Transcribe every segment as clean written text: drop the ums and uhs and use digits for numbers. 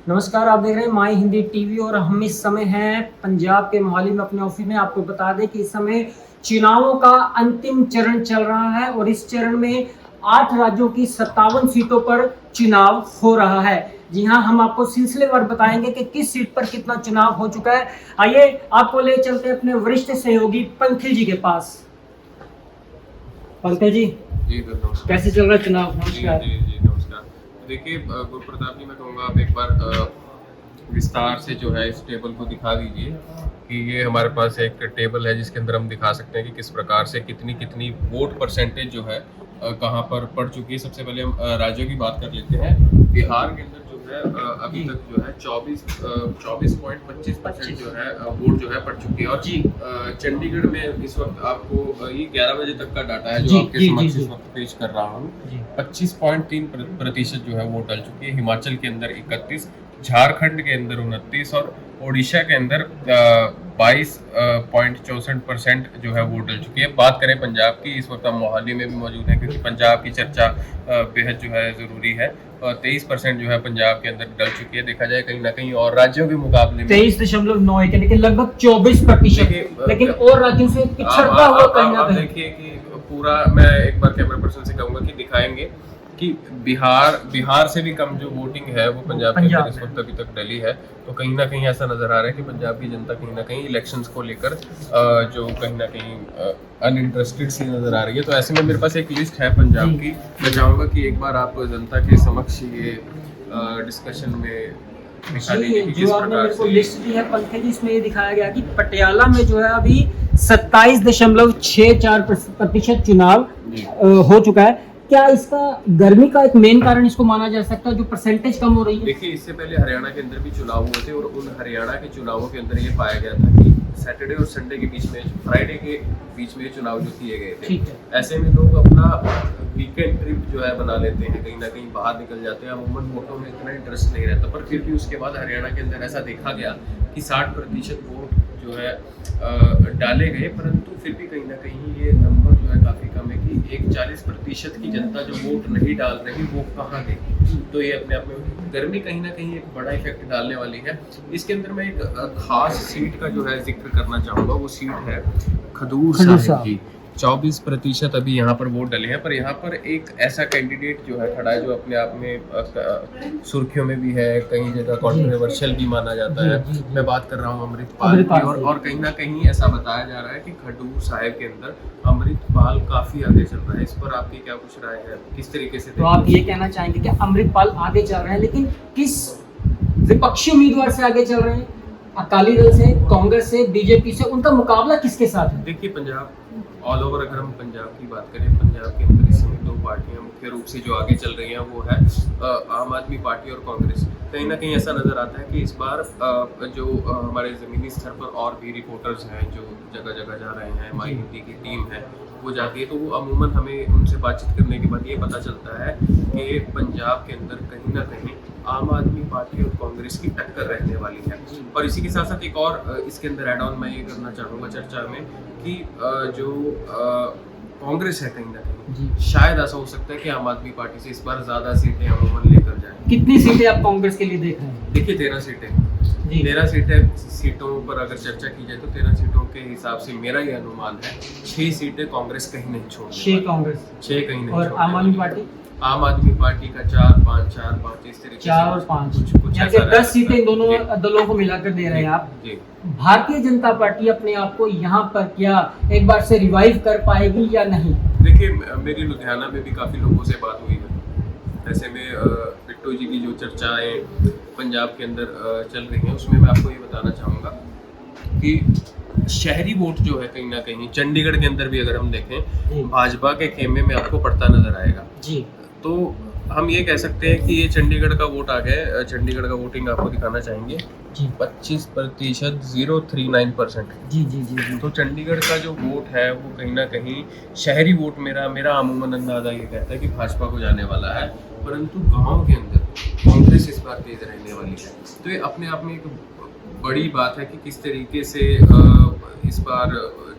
नमस्कार, आप देख रहे हैं माई हिंदी टीवी और हम इस समय हैं पंजाब के मोहाली में अपने ऑफिस में। आपको बता दें कि इस समय चुनावों का अंतिम चरण चल रहा है और इस चरण में 8 राज्यों की 57 सीटों पर चुनाव हो रहा है। जी हाँ, हम आपको सिलसिलेवार बताएंगे कि किस सीट पर कितना चुनाव हो चुका है। आइए आपको ले चलते हैं अपने वरिष्ठ सहयोगी पंथिल जी के पास। पंथिल जी, नमस्कार। कैसे चल रहा है चुनाव? जी नमस्कार। जी नमस्कार। देखिए गुरु प्रताप जी, मैं कहूँगा आप एक बार विस्तार से जो है इस टेबल को दिखा दीजिए कि ये हमारे पास एक टेबल है जिसके अंदर हम दिखा सकते हैं कि किस प्रकार से कितनी कितनी वोट परसेंटेज जो है कहाँ पर पड़ चुकी है। सबसे पहले हम राज्यों की बात कर लेते हैं। बिहार के अंदर जो है अभी तक जो है 24.25% जो है वोट जो है पड़ चुकी है। और जी चंडीगढ़ में इस वक्त आपको ये 11 बजे तक का डाटा है जी, जो आपके जी, समक्ष जी, इस वक्त पेश कर रहा हूँ। जी 25.3% जो है वोट डल चुकी है। हिमाचल के अंदर 31, झारखंड के अंदर 29 और उड़ीसा के अंदर 22.64% जो है वोट डल चुकी है। बात करें पंजाब की, इस वक्त हम मोहाली में भी मौजूद हैं क्योंकि पंजाब की चर्चा बेहद जो है ज़रूरी है। 23% जो है पंजाब के अंदर डल चुकी है। देखा जाए कहीं ना कहीं और राज्यों के मुकाबले में 23.9 यानी कि लगभग 24%, लेकिन और राज्यों से पिछड़ता हुआ कहीं ना आप कहीं। देखिए कि पूरा, मैं एक बार कैमरा पर्सन से कहूंगा कि दिखाएंगे कि बिहार से भी कम जो वोटिंग है वो पंजाब के अंदर इस वक्त अभी तक डली है। तो कहीं ना कहीं ऐसा नजर आ रहा है कि पंजाब की जनता कहीं ना कहीं इलेक्शंस को लेकर जो कहीं ना कहीं अनइंटरेस्टेड सी नजर आ रही है। तो ऐसे में मेरे पास एक लिस्ट है पंजाब की, मैं चाहूंगा कि एक बार आप जनता के समक्ष ये डिस्कशन में दिखा दीजिए कि जो किस आपने प्रकार मेरे को से लिस्ट दी है पंकज जी, इसमें ये दिखाया गया कि पटियाला में जो है अभी 27.64% चुनाव जी। हो चुका है। क्या इसका गर्मी का एक मेन कारण इसको माना जा सकता है, जो परसेंटेज कम हो रही है? देखिए, इससे पहले हरियाणा के अंदर भी चुनाव हुए थे और उन हरियाणा के चुनावों के अंदर ये पाया गया था कि सैटरडे और संडे के बीच में, फ्राइडे के बीच में चुनाव जो किए गए थे। ठीक है। ऐसे में लोग अपना वीकेंड ट्रिप जो है बना लेते हैं, कहीं ना कहीं बाहर निकल जाते हैं। अमूमन वोटों में इतना इंटरेस्ट नहीं रहता, पर फिर भी उसके बाद हरियाणा के अंदर ऐसा देखा गया कि 60% वोट जो है डाले गए, परंतु फिर भी कहीं ना कहीं ये नंबर जो है काफ़ी कम है कि एक 40% की जनता जो वोट नहीं डाल रही वो कहाँ गई। तो ये अपने आप में गर्मी कहीं ना कहीं एक बड़ा इफेक्ट डालने वाली है। इसके अंदर मैं एक खास सीट का जो है जिक्र करना चाहूँगा। वो सीट है खडूर साहिब की। 24% अभी यहाँ पर वोट डले हैं, पर यहाँ पर एक ऐसा कैंडिडेट जो है खड़ा है जो अपने आप में सुर्खियों में भी है, कई जगह कॉन्ट्रोवर्शियल भी माना जाता है। मैं बात कर रहा हूँ अमृतपाल की, और कहीं ना कहीं ऐसा बताया जा रहा है कि खडूर साहिब के अंदर अमृतपाल काफी आगे चल रहा है। इस पर आपकी क्या कुछ राय है, किस तरीके से? तो आप ये कहना चाहेंगे कि अमृतपाल आगे चल रहे हैं, लेकिन किस विपक्षी उम्मीदवार से आगे चल रहे हैं? अकाली दल से, कांग्रेस से, बीजेपी से? उनका मुकाबला किसके साथ है? देखिए, पंजाब ऑल ओवर अगर हम पंजाब की बात करें, पंजाब के अंदर इस समय 2 पार्टियां मुख्य रूप से जो आगे चल रही हैं वो है आम आदमी पार्टी और कांग्रेस। कहीं ना कहीं ऐसा नज़र आता है कि इस बार जो हमारे ज़मीनी स्तर पर और भी रिपोर्टर्स हैं जो जगह जगह जा रहे हैं, माई हिंदी की टीम है वो जाती है, तो वो अमूमन हमें उनसे बातचीत करने के बाद ये पता चलता है कि पंजाब के अंदर कहीं ना कहीं आम आदमी पार्टी और कांग्रेस की टक्कर रहने वाली है। और इसी के साथ साथ एक और इसके अंदर एड ऑन मैं ये करना चाहूँगा चर्चा में कि जो कांग्रेस है कहीं ना कहीं शायद ऐसा हो सकता है कि आम आदमी पार्टी से इस बार ज़्यादा सीटें अमूमन लेकर जाए। कितनी सीटें आप कांग्रेस के लिए देख रहे हैं? देखिए, 13 सीटें, 13 सीटों पर अगर चर्चा की जाए तो 13 सीटों के हिसाब से मेरा ये अनुमान है 6 सीटें कांग्रेस कहीं नहीं छोड़ेगी। 6 कांग्रेस, 6 कहीं नहीं। और आम आदमी पार्टी? आम आदमी पार्टी का 4-5 इस तरीके से 4 और 5 कुछ यानी कि 10 सीटें इन दोनों दलों को मिलाकर दे रहे हैं आप। जी। भारतीय जनता पार्टी अपने आप को यहाँ पर क्या एक बार से रिवाइव कर पाएगी या नहीं? देखिए, मेरी लुधियाना में भी काफ़ी लोगों से बात हुई है। ऐसे में बिट्टू जी की जो चर्चाएं पंजाब के अंदर चल रही हैं, उसमें मैं आपको ये बताना चाहूँगा कि शहरी वोट जो है कहीं ना कहीं चंडीगढ़ के अंदर भी अगर हम देखें, भाजपा के खेमे में आपको पड़ता नजर आएगा। जी। तो हम ये कह सकते हैं कि ये चंडीगढ़ का वोट आ गया है। चंडीगढ़ का वोटिंग आपको दिखाना चाहेंगे। 25% 039%। जी जी जी जी। तो चंडीगढ़ का जो वोट है वो कहीं ना कहीं शहरी वोट मेरा अमूमन अंदाजा ये कहता है कि भाजपा को जाने वाला है, परंतु गांव के अंदर कांग्रेस इस बार तेज रहने वाली है। तो ये अपने आप में एक बड़ी बात है कि किस तरीके से इस बार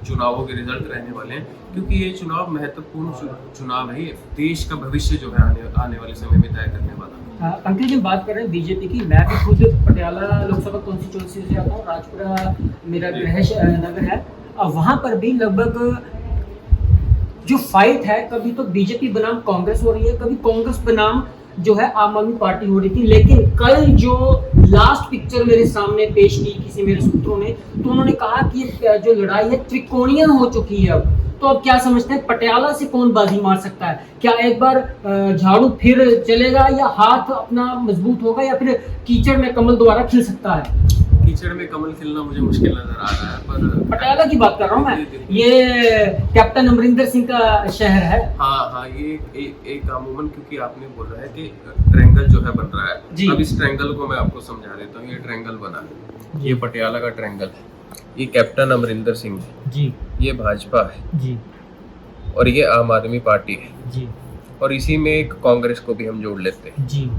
चुनावों के रिजल्ट रहने वाले हैं, क्योंकि ये चुनाव महत्वपूर्ण चुनाव है। ये देश का भविष्य जो है आने वाले समय में तय करने वाला है। अंकित जी बात कर रहे हैं बीजेपी की। मैं भी खुद पटियाला लोकसभा कॉन्स्टिट्यूंसी से आता हूँ, राजपुरा मेरा गृह नगर है। वहाँ पर भी लगभग जो फाइट है, कभी तो बीजेपी बनाम कांग्रेस हो रही है, कभी कांग्रेस बनाम जो है आम आदमी पार्टी हो रही थी। लेकिन कल जो लास्ट पिक्चर मेरे सामने पेश की किसी मेरे सूत्रों ने, तो उन्होंने कहा कि जो लड़ाई है त्रिकोणीय हो चुकी है अब। तो अब क्या समझते हैं, पटियाला से कौन बाजी मार सकता है? क्या एक बार झाड़ू फिर चलेगा, या हाथ अपना मजबूत होगा, या फिर कीचड़ में कमल दोबारा खिल सकता है? कीचड़ में कमल खिलना मुझे मुश्किल नजर आ रहा है, पर पटियाला की बात कर रहा हूँ मैं। ये कैप्टन अमरिंदर सिंह का शहर है। हाँ, ये एक अमूमन, क्योंकि आपने बोला है कि ट्रायंगल जो है बन रहा है। अब इस ट्रायंगल को मैं आपको समझा देता हूँ। ये ट्रायंगल बना है, ये पटियाला का ट्रायंगल है, ये कैप्टन अमरिंदर सिंह है जी, ये भाजपा है जी, और ये आम आदमी पार्टी है जी, और इसी में एक कांग्रेस को भी हम जोड़ लेते हैं जी।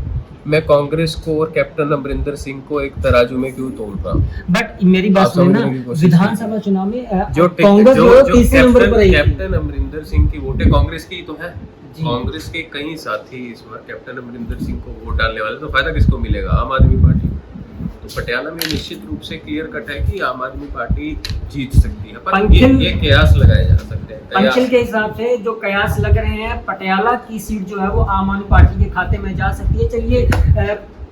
मैं कांग्रेस को और कैप्टन अमरिंदर सिंह को एक तराजू में क्यों तोलता हूँ? बट मेरी बात आप सुनो ना, समझने की कोशिश विधानसभा चुनाव में जो कांग्रेस जो तीसरे नंबर पर आई। कैप्टन अमरिंदर सिंह की वोटें कांग्रेस की ही तो है। जी। कांग्रेस के कई साथी इस बार कैप्टन अमरिंदर सिंह को वोट डालने वाले, तो फायदा किसको मिलेगा? आम आदमी पार्टी। तो पटियाला में निश्चित रूप से क्लियर कट है कि आम आदमी पार्टी जीत सकती है, पर ये कयास लगाए जा सकते हैं। पंचल के हिसाब से जो कयास लग रहे हैं, पटियाला की सीट जो है वो आम आदमी पार्टी के खाते में जा सकती है। चलिए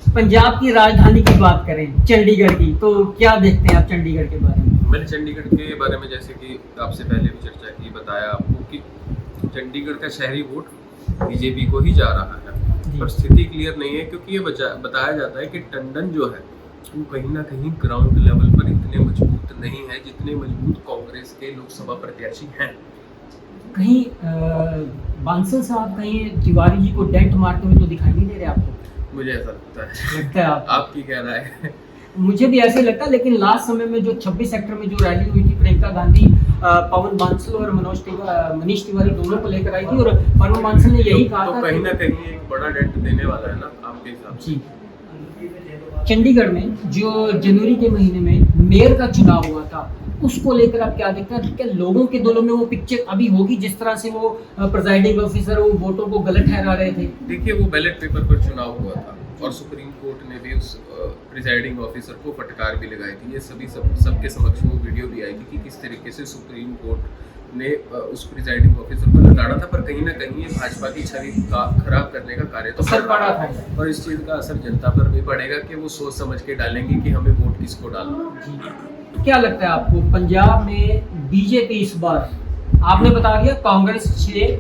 पंजाब की राजधानी की बात करें, चंडीगढ़ की, तो क्या देखते हैं आप चंडीगढ़ के बारे में? मैंने चंडीगढ़ के बारे में, जैसे कि आपसे पहले भी चर्चा की, बताया आपको कि चंडीगढ़ का शहरी वोट बीजेपी को ही जा रहा है, पर स्थिति क्लियर नहीं है, क्योंकि ये बताया जाता है कि टंडन जो है वो कहीं ना कहीं ग्राउंड लेवल पर इतने मजबूत नहीं है जितने मजबूत कांग्रेस के लोकसभा प्रत्याशी हैं। कहीं बांसल साहब कहीं तिवारी जी को डेंट मारते हुए तो दिखाई नहीं दे रहे आपको? मुझे ऐसा लगता है आपकी क्या राय है? मुझे भी ऐसे लगता है, लेकिन लास्ट समय में जो 26 सेक्टर में जो रैली हुई थी, प्रियंका गांधी पवन बांसल और मनीष तिवारी दोनों को लेकर आई थी, और पवन बांसल ने यही कहा था कहीं ना कहीं एक बड़ा डेंट देने वाला है ना आपके हिसाब से? जी। चंडीगढ़ में जो जनवरी के महीने में मेयर का चुनाव हुआ था, उसको लेकर आप क्या देखते हैं? क्या लोगों के दिलों में वो पिक्चर अभी होगी जिस तरह से वो प्रिजाइडिंग ऑफिसर वो वोटों को गलत ठहरा रहे थे? देखिए, वो बैलेट पेपर पर चुनाव हुआ था और सुप्रीम कोर्ट ने भी उस प्रिजाइडिंग ऑफिसर को फटकार भी लगाई थी। ये सबके समक्ष वो वीडियो भी आई थी कि किस तरीके से सुप्रीम कोर्ट ने उस प्रिजाइडिंग ऑफिसर को लताड़ा था, पर कहीं ना कहीं ये भाजपा की छवि का खराब करने का कार्य तो कर रहा है, और इस चीज का असर जनता पर भी पड़ेगा कि वो सोच समझ के डालेंगे कि हमें वोट किसको डालना। क्या लगता है आपको, पंजाब में बीजेपी इस बार, आपने बता दिया कांग्रेस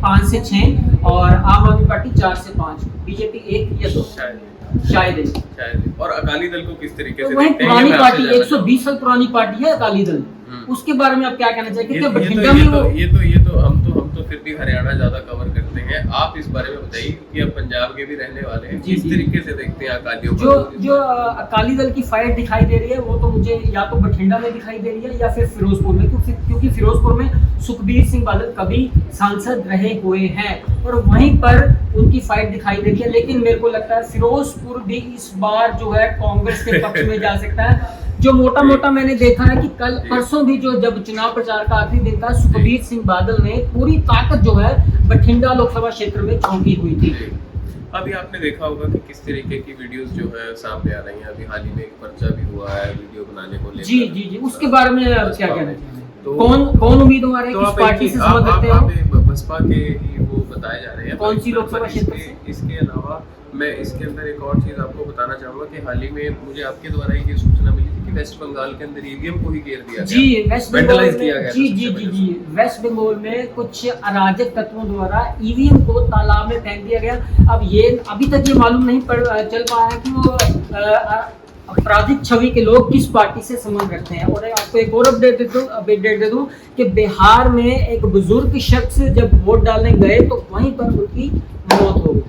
5 से 6 और आम आदमी पार्टी 4 से 5, बीजेपी 1 या 2 शायद, और अकाली दल को किस तरीके से वही पुरानी पार्टी, 120 साल पुरानी पार्टी है अकाली दल, उसके बारे में आप क्या कहना चाहिए? ये तो हम तो फिर भी हरियाणा ज्यादा कवर करते हैं। आप इस बारे में बताइए कि आप पंजाब के भी रहने वाले हैं, किस तरीके से देखते हैं अकालियों को? जो अकाली दल की फाइट दिखाई दे रही है, वो तो मुझे या तो बठिंडा में दिखाई दे रही है या फिर फिरोजपुर में, क्योंकि फिरोजपुर में सुखबीर सिंह बादल कभी सांसद रहे हुए हैं और वहीं पर उनकी फाइट दिखाई दे रही है। लेकिन मेरे को लगता है फिरोजपुर भी इस बार जो है कांग्रेस के पक्ष में जा सकता है। जो मोटा मोटा मैंने देखा है कि कल परसों भी जो जब चुनाव प्रचार का आखिरी दिन था, सुखबीर सिंह बादल ने पूरी ताकत जो है बठिंडा लोकसभा क्षेत्र में झोंकी हुई थी। अभी आपने देखा होगा कि किस तरीके की वीडियोस जो है सामने आ रही हैं। अभी हाल ही में एक पर्चा भी हुआ है वीडियो बनाने को लेकर। जी, उसके बारे में आप क्या कहना चाहिए? तो कौन उम्मीदवार है, किस पार्टी से संबंध रखते हैं? बसपा के ही वो बताए जा रहे हैं। कौन सी लोकसभा क्षेत्र से? इसके अलावा मैं इसके अंदर एक और चीज आपको बताना चाहूंगा कि हाल ही में मुझे आपके द्वारा ये सूचना मिली थी कि वेस्ट बंगाल के अंदर ईवीएम को ही घेर दिया गया। जी, वेस्ट बंगाल में जी, वेस्ट बंगाल में कुछ अराजक तत्वों द्वारा ईवीएम को तालाब में फेंक दिया गया। अब ये अभी तक ये मालूम नहीं चल पाया है कि वो आपराधिक छवि के लोग किस पार्टी से संबंध रखते हैं। और आपको एक और अपडेट दे दूं कि बिहार में एक बुजुर्ग शख्स जब वोट डालने गए तो वहीं पर उनकी मौत हो गई।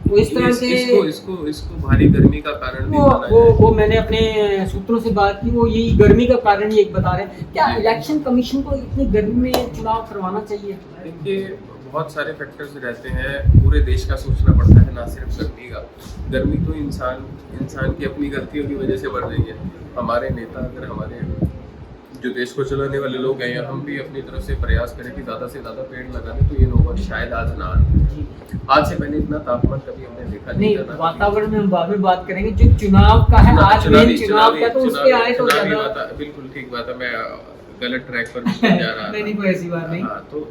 तो इस तरह से इसको भारी गर्मी का कारण भी माना जाए। वो मैंने अपने सूत्रों से बात की, वो यही गर्मी का कारण ही एक बता रहे हैं। क्या इलेक्शन कमीशन को इतनी गर्मी में चुनाव करवाना चाहिए? देखिए, बहुत सारे फैक्टर्स रहते हैं, पूरे देश का सोचना पड़ता है, ना सिर्फ गर्मी का। गर्मी तो इंसान की अपनी गलतियों की वजह से बढ़ रही है। हमारे नेता अगर हमारे जो देश को चलाने वाले लोग हैं, या हम भी अपनी तरफ से प्रयास करें कि ज़्यादा से ज़्यादा पेड़ लगा दें, तो ये नौबत शायद आज ना आए। जी। आज से पहले इतना तापमान कभी हमने देखा नहीं, था ना। वातावरण में हम बाद में बात करेंगे, जो चुनाव का है आज मेन चुनाव का, तो उसके आए तो ज्यादा बिल्कुल ठीक बात है। मैं गलत ट्रैक पर भी जा रहा था। नहीं कोई ऐसी बात नहीं। हाँ, तो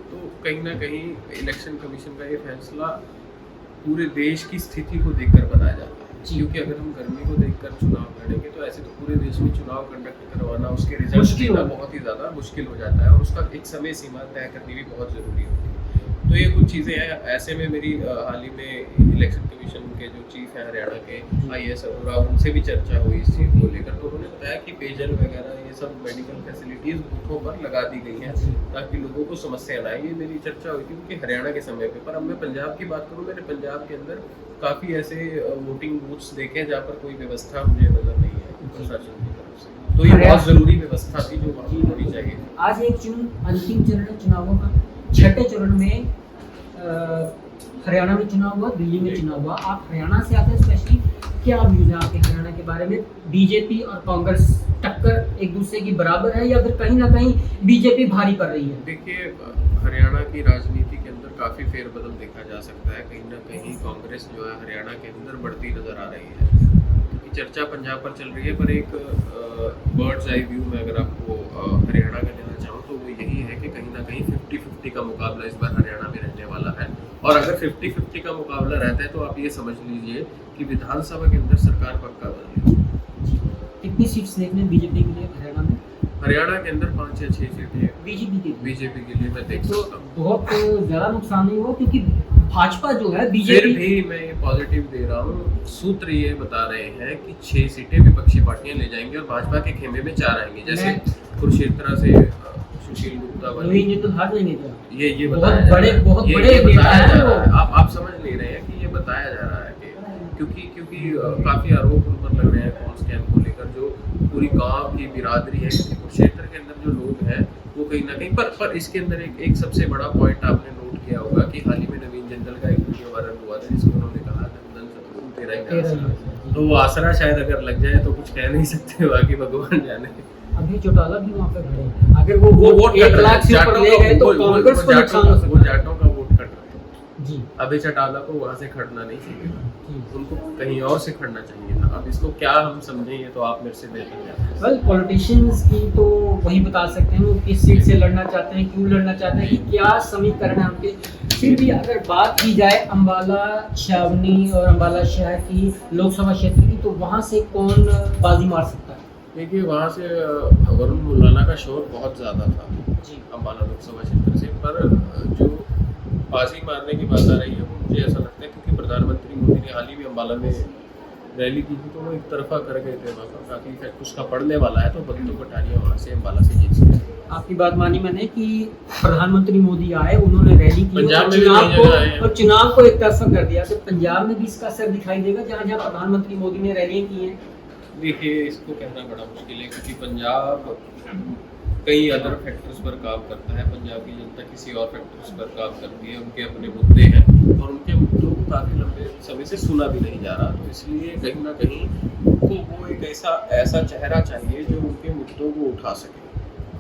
कहीं ना कहीं इलेक्शन कमीशन का ये फैसला पूरे देश की स्थिति को देखकर बनाया जाता है। क्योंकि अगर हम गर्मी को देखकर चुनाव लड़ेंगे तो ऐसे तो पूरे देश में चुनाव कंडक्ट करवाना, उसके रिजल्ट देना बहुत ही ज़्यादा मुश्किल हो जाता है, और उसका एक समय सीमा तय करनी भी बहुत ज़रूरी होती है। तो ये कुछ चीज़ें हैं। ऐसे में मेरी हाल ही में इलेक्शन कमीशन के जो चीफ हैं हरियाणा के IAS अरोड़ा, उनसे भी चर्चा हुई इस चीज़ को लेकर। तो उन्होंने बताया कि पेयजल वगैरह ये सब मेडिकल फैसिलिटीज़ बूथों पर लगा दी गई हैं ताकि लोगों को समस्या ना आए। ये मेरी चर्चा हुई थी उनके हरियाणा के समय पे। पर अब मैं पंजाब की बात करूँ, मैंने पंजाब के अंदर काफ़ी ऐसे वोटिंग बूथ्स देखे जहाँ पर कोई व्यवस्था मुझे नज़र नहीं है प्रशासन की तरफ से। तो ये बहुत ज़रूरी व्यवस्था थी जो वहाँ होनी चाहिए। आज एक अंतिम चरण चुनावों का, छठे चरण में हरियाणा में चुनाव हुआ, दिल्ली में चुनाव हुआ। आप हरियाणा से आते हैं, स्पेशली क्या व्यूज है आपके हरियाणा के बारे में? बीजेपी और कांग्रेस टक्कर एक दूसरे की बराबर है, या फिर कहीं ना कहीं बीजेपी भारी पड़ रही है? देखिए, हरियाणा की राजनीति के अंदर काफ़ी फेरबदल देखा जा सकता है। कहीं ना कहीं कांग्रेस जो है हरियाणा के अंदर बढ़ती नज़र आ रही है, क्योंकि चर्चा पंजाब पर चल रही है। पर एक बर्ड्स आई व्यू में अगर आपको हरियाणा का लेना चाहूँ तो वो यही है कि कहीं ना कहीं 50-50 का मुकाबला इस बार हरियाणा में रहने वाला है। और अगर 50-50 का मुकाबला रहता है तो आप ये समझ लीजिए कि विधानसभा के अंदर सरकार पक्का बनेगी। कितनी सीट्स देखने बीजेपी के लिए हरियाणा में? हरियाणा के अंदर 5 या 6 सीटें बीजेपी के लिए मैं देख सकता हूँ। बहुत ज़्यादा नुकसान नहीं हुआ, क्योंकि भाजपा जो है फिर बीजेपी भी मैं ये पॉजिटिव दे रहा हूँ। सूत्र ये बता रहे हैं कि 6 सीटें विपक्षी पार्टियां ले जाएंगी और भाजपा के खेमे में 4 आएंगे। जैसे कुरुक्षेत्र से सुशील गुप्ता वाली, तो हार जाएंगे ये बहुत बड़े बताया जा रहा है। आप समझ नहीं रहे हैं कि ये बताया जा रहा है कि क्योंकि काफी आरोप उन पर लग रहे हैं कौन स्कैम को लेकर, जो पूरी गांव की बिरादरी है। क्योंकि कुरुक्षेत्र के अंदर जो लोग हैं वो कहीं ना कहीं पर इसके अंदर एक सबसे बड़ा पॉइंट आपने नोट किया होगा कि हाल ही में नवीन जिंदल का एक वीडियो वायरल हुआ था जिसमें उन्होंने कहा धन शत्रु तेरा ही आसरा। तो वो आसरा शायद अगर लग जाए तो कुछ कह नहीं सकते, बाकी भगवान जाने। अभी चौटाला भी वहाँ पे खड़े हैं, अगर वो वोट 1 लाख से ऊपर ले गए तो कांग्रेस को नुकसान हो सकता है। वो जाटों का वोट कट रहा है जी। अभी चौटाला को वहाँ से खड़ना नहीं चाहिए था, उनको कहीं और से खड़ना चाहिए था। अब इसको क्या हम समझें ये तो आप मेरे से बेहतर जानते हैं। वेल, पॉलिटिशियंस की तो वही बता सकते हैं वो किस सीट से लड़ना चाहते हैं, क्यों लड़ना चाहते हैं, कि क्या समीकरण है उनके। फिर भी अगर बात की जाए अम्बाला छावनी और अम्बाला शहर की लोकसभा क्षेत्र की, तो वहाँ से कौन बाजी मार सकता है? देखिए, वहाँ से वरुण मुलाना का शोर बहुत ज़्यादा था जी अम्बाला लोकसभा क्षेत्र से। पर जो बाजी मारने की बात आ रही है वो मुझे ऐसा लगता है क्योंकि प्रधानमंत्री मोदी ने हाल ही में अम्बाला में रैली की थी, तो वो एक तरफा कर गए थे। वहाँ पर काफ़ी इफेक्ट उसका पड़ने वाला है, तो बंदूक कटारियाँ वहाँ से अम्बाला से जीत सकते हैं। आपकी बात मानी मैंने कि प्रधानमंत्री मोदी आए, उन्होंने रैली की पंजाब और चुनाव को एक तरफा कर दिया, तो पंजाब में भी इसका असर दिखाई देगा जहाँ जहाँ प्रधानमंत्री मोदी ने रैलियाँ की हैं? देखिए, इसको कहना बड़ा मुश्किल है क्योंकि पंजाब कई अदर फैक्टर्स पर काम करता है। पंजाब की जनता किसी और फैक्टर्स पर काम करती है। उनके अपने मुद्दे हैं और उनके मुद्दों को काफ़ी लंबे समय से सुना भी नहीं जा रहा। तो इसलिए कहीं ना कहीं उनको वो एक ऐसा चेहरा चाहिए जो उनके मुद्दों को उठा सके।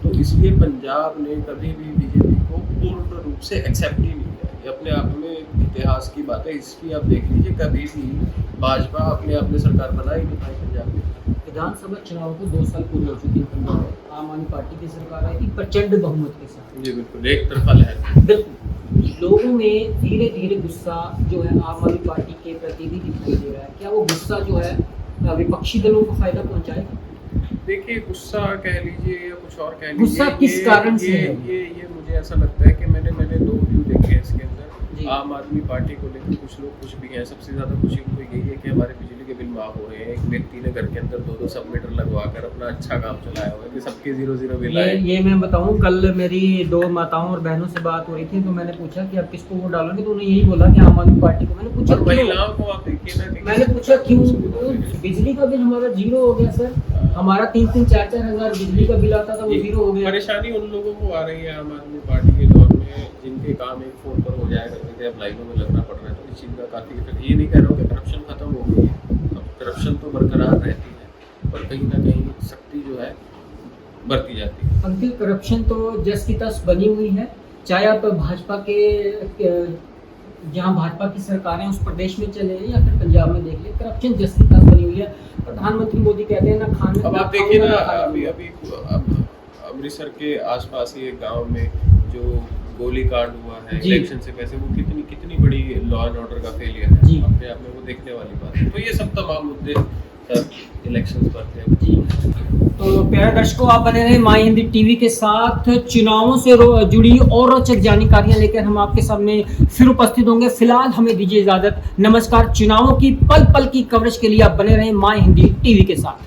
तो इसलिए पंजाब ने कभी भी बीजेपी को पूर्ण रूप से एक्सेप्ट ही नहीं किया। ये अपने आप में इतिहास की बात है। इसकी आप देख लीजिए, कभी भी भाजपा अपने आप में सरकार बना ही नहीं पाई पंजाब में। विधानसभा चुनाव को 2 साल पूरे हो चुके हैं पंजाब में। आम आदमी पार्टी की सरकार आई थी प्रचंड बहुमत के साथ। जी बिल्कुल, एक तरफा लहर। बिल्कुल, लोगों में धीरे धीरे गुस्सा जो है आम आदमी पार्टी के प्रति भी दिखाई दे रहा है। क्या वो गुस्सा जो है विपक्षी दलों को फायदा पहुंचाएगा? देखिए, गुस्सा कह लीजिए या कुछ और कह लीजिए, गुस्सा किस कारण से है? ये मुझे ऐसा लगता है कि मैंने 2 व्यू देखे हैं इसके अंदर। आम आदमी पार्टी को लेकर कुछ लोग खुश भी हैं। सबसे ज़्यादा खुशी उनको यही है कि हमारे बिजली के बिल माफ हो रहे हैं। एक व्यक्ति ने घर के अंदर 2-2 सब मीटर लगवा कर अपना अच्छा काम चलाया हुआ है कि सबके 0-0 बिल आए। ये मैं बताऊं, कल मेरी 2 माताओं और बहनों से बात हो रही थी, तो मैंने पूछा कि आप किसको वोट डालोगे, तो उन्होंने यही बोला कि आम आदमी पार्टी को। मैंने पूछा महिलाओं को आप देखिए ना, मैंने पूछा क्यों? बिजली का बिल हमारा 0 हो गया सर। हमारा 3-3, 4-4 हज़ार बिजली का बिल आता था, वो 0 हो गया। परेशानी उन लोगों को आ रही है आम आदमी पार्टी के दौर में जिनके काम एक फोन पर हो जाएगा, अब लाइनों में लगना पड़ रहा है। तो इस चीज़ का काफ़ी इफेक्ट। ये नहीं कह रहा हूँ कि करप्शन खत्म हो गई है, अब करप्शन तो बरकरार रहती है, पर कहीं ना कहीं शक्ति जो है बरती जाती है। अंकिल, करप्शन तो जस की तस बनी हुई है, चाहे आप भाजपा के जहाँ भाजपा की सरकार है उस प्रदेश में चले या फिर पंजाब में देख ले, करप्शन जस की तस बनी हुई है। प्रधानमंत्री मोदी कहते हैं ना खाने, अब आप देखिए ना, अभी अमृतसर के आसपास ही एक गांव में जो गोली कांड हुआ है इलेक्शन से पहले, वो कितनी बड़ी लॉ एंड ऑर्डर का फेलियर है, अपने आप में वो देखने वाली बात है। तो ये सब तमाम मुद्दे सर इलेक्शंस पर थे जी। तो प्यारे दर्शकों, आप बने रहे माई हिंदी टीवी के साथ। चुनावों से जुड़ी और रोचक जानकारियां लेकर हम आपके सामने फिर उपस्थित होंगे। फिलहाल हमें दीजिए इजाजत। नमस्कार। चुनावों की पल पल की कवरेज के लिए आप बने रहे माई हिंदी टीवी के साथ।